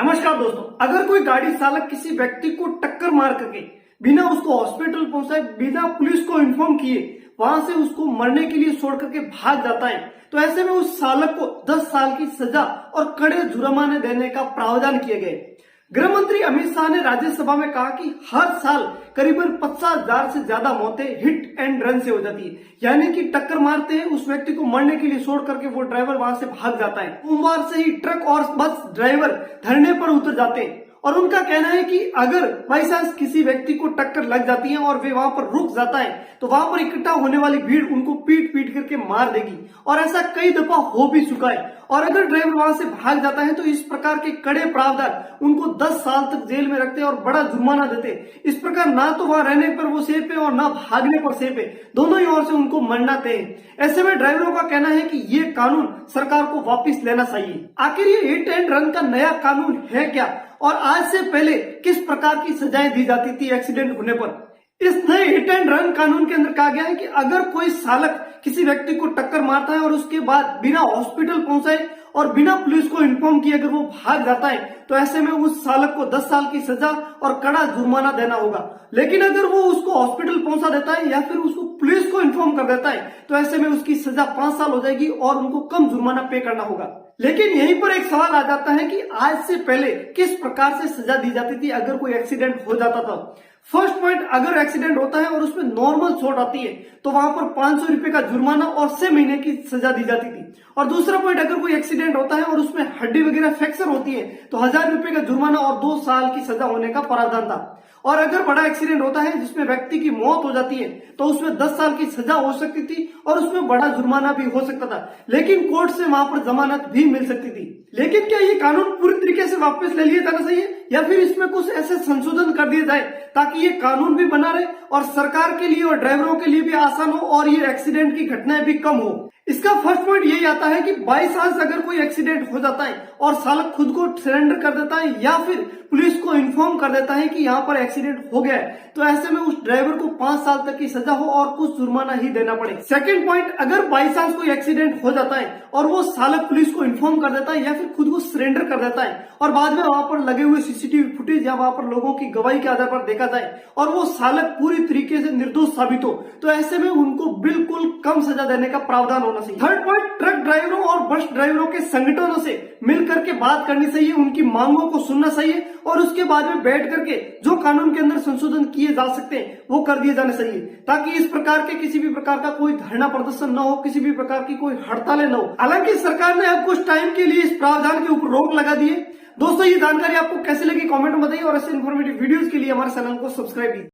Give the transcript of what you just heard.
नमस्कार दोस्तों, अगर कोई गाड़ी चालक किसी व्यक्ति को टक्कर मार करके बिना उसको हॉस्पिटल पहुंचाए, बिना पुलिस को इन्फॉर्म किए वहां से उसको मरने के लिए छोड़ करके भाग जाता है, तो ऐसे में उस चालक को 10 साल की सजा और कड़े जुर्माने देने का प्रावधान किए गए। गृह मंत्री अमित शाह ने राज्यसभा में कहा कि हर साल करीबन 50,000 से ज्यादा मौतें हिट एंड रन से हो जाती है, यानी कि टक्कर मारते हैं, उस व्यक्ति को मरने के लिए छोड़ करके वो ड्राइवर वहां से भाग जाता है। सोमवार से ही ट्रक और बस ड्राइवर धरने पर उतर जाते हैं और उनका कहना है कि अगर बाई चांस किसी व्यक्ति को टक्कर लग जाती है और वे वहां पर रुक जाता है तो वहां पर इकट्ठा होने वाली भीड़ उनको पीट पीट करके मार देगी, और ऐसा कई दफा हो भी चुका है। और अगर ड्राइवर वहां से भाग जाता है तो इस प्रकार के कड़े प्रावधान उनको 10 साल तक जेल में रखते और बड़ा जुर्माना देते। इस प्रकार ना तो वहां रहने पर वो सेफ है और ना भागने पर सेफ है, दोनों ही ओर से उनको मरना तय है। ऐसे में ड्राइवरों का कहना है कि ये कानून सरकार को वापस लेना चाहिए। आखिर ये हिट एंड रन का नया कानून है क्या, और आज से पहले किस प्रकार की सजाएं दी जाती थी एक्सीडेंट होने पर? इस नए हिट एंड रन कानून के अंदर कहा गया है कि अगर कोई चालक किसी व्यक्ति को टक्कर मारता है और उसके बाद बिना हॉस्पिटल पहुंचाए और बिना पुलिस को इन्फॉर्म किए अगर वो भाग जाता है तो ऐसे में उस चालक को 10 साल की सजा और कड़ा जुर्माना देना होगा। लेकिन अगर वो उसको हॉस्पिटल पहुंचा देता है या फिर उसको पुलिस को इन्फॉर्म कर देता है तो ऐसे में उसकी सजा 5 साल हो जाएगी और उनको कम जुर्माना पे करना होगा। लेकिन यहीं पर एक सवाल आ जाता है कि आज से पहले किस प्रकार से सजा दी जाती थी अगर कोई एक्सीडेंट हो जाता था। फर्स्ट पॉइंट, अगर एक्सीडेंट होता है और उसमें नॉर्मल चोट आती है तो वहां पर 500 रुपए का जुर्माना और 6 महीने की सजा दी जाती थी। और दूसरा पॉइंट, अगर कोई एक्सीडेंट होता है और उसमें हड्डी वगैरह फ्रैक्चर होती है तो 1000 रुपए का जुर्माना और 2 साल की सजा होने का प्रावधान था। और अगर बड़ा एक्सीडेंट होता है जिसमें व्यक्ति की मौत हो जाती है तो उसमें 10 साल की सजा हो सकती थी और उसमें बड़ा जुर्माना भी हो सकता था, लेकिन कोर्ट से वहां पर जमानत भी मिल सकती थी। लेकिन क्या ये कानून पूरी तरीके से वापस ले लिया जाना चाहिए या फिर इसमें कुछ ऐसे संशोधन कर दिए जाए ताकि ये कानून भी बना रहे और सरकार के लिए और ड्राइवरों के लिए भी आसान हो और ये एक्सीडेंट की घटनाएं भी कम हो? इसका फर्स्ट पॉइंट यही आता है कि बाई चांस अगर कोई एक्सीडेंट हो जाता है और चालक खुद को सरेंडर कर देता है या फिर पुलिस को इन्फॉर्म कर देता है कि यहाँ पर एक्सीडेंट हो गया है तो ऐसे में उस ड्राइवर को 5 साल तक की सजा हो और कुछ जुर्माना ही देना पड़े। सेकंड पॉइंट, अगर बाई चांस कोई एक्सीडेंट हो जाता है और वो चालक पुलिस को इन्फॉर्म कर देता है या फिर खुद को सरेंडर कर देता है और बाद में वहां पर लगे हुए सीसीटीवी फुटेज या वहां पर लोगों की गवाही के आधार पर देखा जाए और वो चालक पूरी तरीके से निर्दोष साबित हो तो ऐसे में उनको बिल्कुल कम सजा देने का प्रावधान होना चाहिए। थर्ड पॉइंट, ट्रक ड्राइवरों और बस ड्राइवरों के संगठनों से मिलकर के बात करनी चाहिए, उनकी मांगों को सुनना चाहिए और उसके बाद में बैठ करके जो कानून के अंदर संशोधन किए जा सकते हैं वो कर दिए जाने चाहिए ताकि इस प्रकार के किसी भी प्रकार का कोई धरना प्रदर्शन न हो, किसी भी प्रकार की कोई हड़तालें न हो। हालांकि सरकार ने अब कुछ टाइम के लिए इस प्रावधान के ऊपर रोक लगा दी है। दोस्तों, ये जानकारी आपको कैसे लगी कमेंट में बताइए और ऐसे इन्फॉर्मेटिव वीडियोस के लिए हमारे चैनल को सब्सक्राइब कीजिए।